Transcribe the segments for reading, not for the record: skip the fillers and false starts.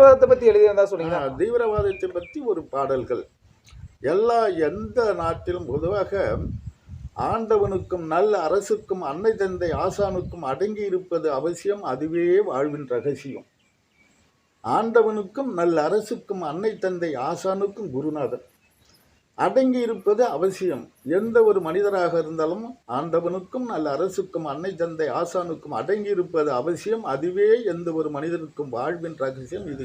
தீவிரவாதத்தை பத்தி எழுதியிருந்தா சொன்னீங்கன்னா? தீவிரவாதத்தை பற்றி ஒரு பாடல்கள் எந்த நாட்டிலும் பொதுவாக ஆண்டவனுக்கும் நல்ல அரசுக்கும் அன்னை தந்தை ஆசானுக்கும் அடங்கி இருப்பது அவசியம், அதுவே வாழ்வின் ரகசியம். ஆண்டவனுக்கும் நல்ல அரசுக்கும் அன்னை தந்தை ஆசானுக்கும் குருநாதன் அடங்கி இருப்பது அவசியம். எந்த ஒரு மனிதராக இருந்தாலும் ஆண்டவனுக்கும் நல்ல அரசுக்கும் அன்னை தந்தை ஆசானுக்கும் அடங்கி இருப்பது அவசியம், அதுவே எந்த ஒரு மனிதனுக்கும் வாழ்வின் ரகசியம். இது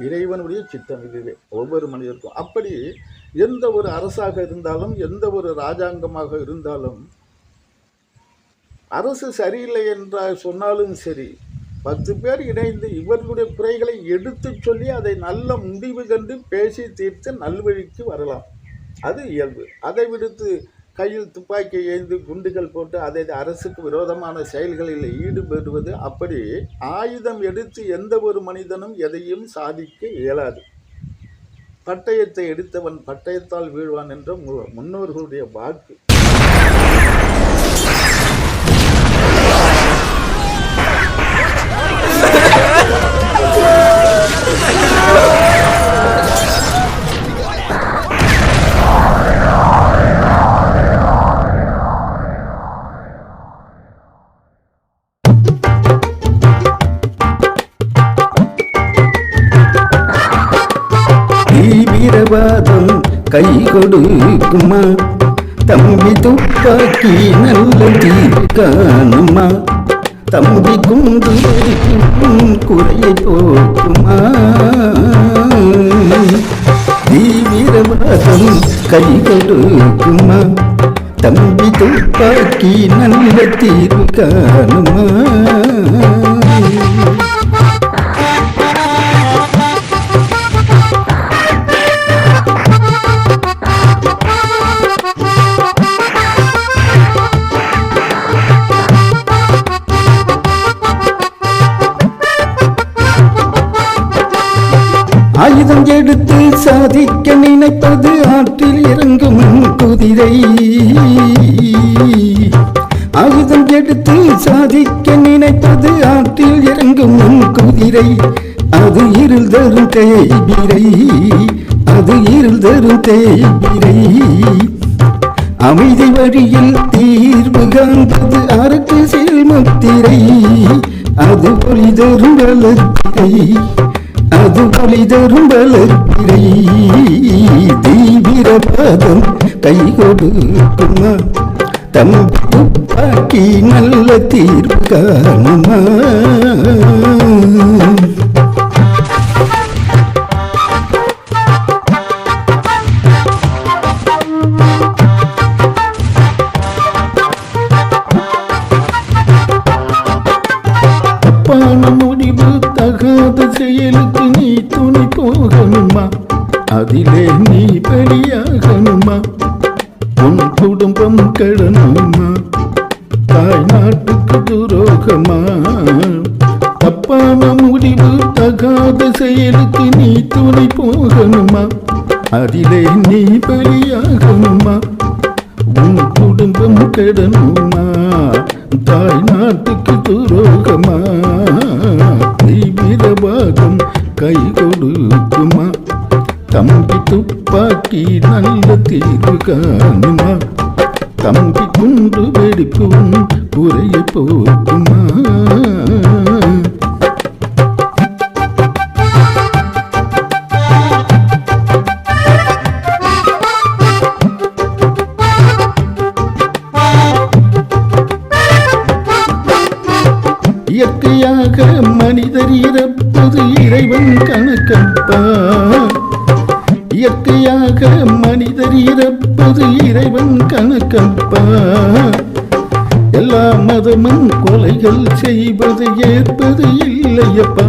இறைவனுடைய சித்தம். இதுவே ஒவ்வொரு மனிதருக்கும். அப்படி எந்த ஒரு அரசாக இருந்தாலும் எந்த ஒரு ராஜாங்கமாக இருந்தாலும் அரசு சரியில்லை என்று சொன்னாலும் சரி, 10 பேர் இணைந்து இவர்களுடைய குறைகளை எடுத்து சொல்லி அதை நல்ல முடிவு கண்டு பேசி தீர்த்து நல்வழிக்கு வரலாம். அது இயல்பு. அதை விடுத்து கையில் துப்பாக்கி ஏந்து குண்டுகள் போட்டு அதை அரசுக்கு விரோதமான செயல்களில் ஈடுபடுவது, அப்படி ஆயுதம் எடுத்து எந்த ஒரு மனிதனும் எதையும் சாதிக்க இயலாது. பட்டயத்தை எடுத்தவன் பட்டயத்தால் வீழ்வான் என்ற முன்னோர்களுடைய வாக்கு. தீவிரவாதம் கை கொடுக்குமா தம்பி, துப்பாக்கி நல்ல தீர்க்கானுமா தம்பி, குண்டு குறையை போக்குமா? தீவிரவாதம் கை கொடுக்குமா தம்பி, துப்பாக்கி நல்ல தீர்க்கானுமா? ஆயுதம் எடுத்து சாதிக்க நினைப்பது ஆற்றில் இறங்கும் குதிரை. ஆயுதம் எடுத்து சாதிக்க நினைப்பது ஆற்றில் இறங்கும் குதிரை. அது இருள் தரும் தேய்பிரை, அது இருள் தரும் தேய்பிரை. அமைதி வழியில் தீர்வு காண்பது அரட்டு முத்திரை. அது ஒளி தரும் வளர்ப்பிரை, அது ஒளி தரும் வளர்ப்பிரை. தீவிரவாதம் கை கொடுக்குமா தம்பி, துப்பாக்கி நல்ல தீர்வு காணுமா? முடிவு தகாத செயலுக்கு நீ துணை போகணுமா? அதிலே நீ பலியாகணுமா? உன் குடும்பம் கெடணுமா? தாய் நாட்டுக்கு துரோகமா? தப்பான முடிவு தகாத செயலுக்கு நீ துணை போகணுமா? அதிலே நீ பலியாகணுமா? உன் குடும்பம் கெடணுமா? தாய் நாட்டுக்கு துரோகமா? தீவிரவாதம் கை கொடுக்குமா தம்பி, துப்பாக்கி நல்ல தீர்வு காணுமா? தம்பி, குண்டு வெடிப்பும் குறையை போக்குமா? இயற்கையாக மனிதர் இறப்பது இறைவன் கணக்கப்பா. இயற்கையாக மனிதர் இறப்பது இறைவன் கணக்கப்பா. எல்லா மதமும் கொலைகள் செய்வது ஏற்பது இல்லையப்பா.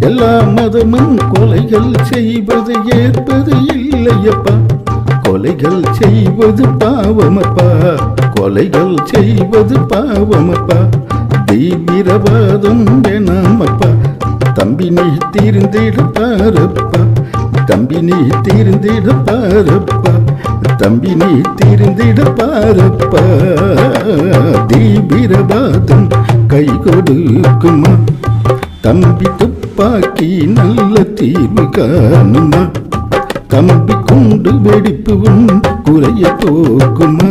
எல்லா மதமும் கொலைகள் செய்வது ஏற்பது இல்லையப்பா. கொலைகள் செய்வது பாவமப்பா, கொலைகள் செய்வது பாவமப்பா. தீவிரவாதம் வேணாமப்பா தம்பி, நீ தீர்ந்திட பாரப்பா. தம்பி, நீ தீர்ந்திட பாரப்பா. தம்பி, நீ தீர்ந்திட பாரப்பா. தீவிரவாதம் கை கொடுக்குமா தம்பி, தீர்ப்பாக்கி நல்ல தீர்வு காணுமா தம்பி கொண்டு வெடிப்பு உன் குறைய போக்குமா